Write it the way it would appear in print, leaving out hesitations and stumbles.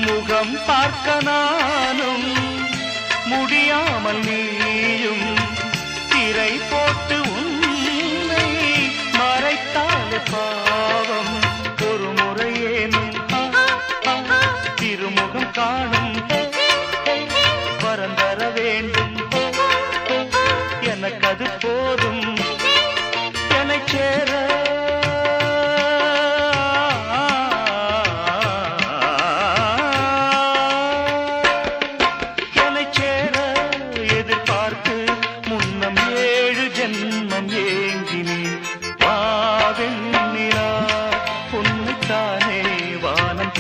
முகம் பார்க்க நானும் முடியாமல் நீயும் திரை போட்டு உன்னை மறைத்தாலே பாவம். ஒரு முறையேனும் திருமுகம் காணும் வரம் தர வேண்டும். எனக்கு அது போதும் என்னை சேர. என்னை சேர எதிர்பார்த்து முன்னம் 7 ஜென்மம் ஏங்கினேன். வாவெண்ணிலா உன்னைத்தானே வானம்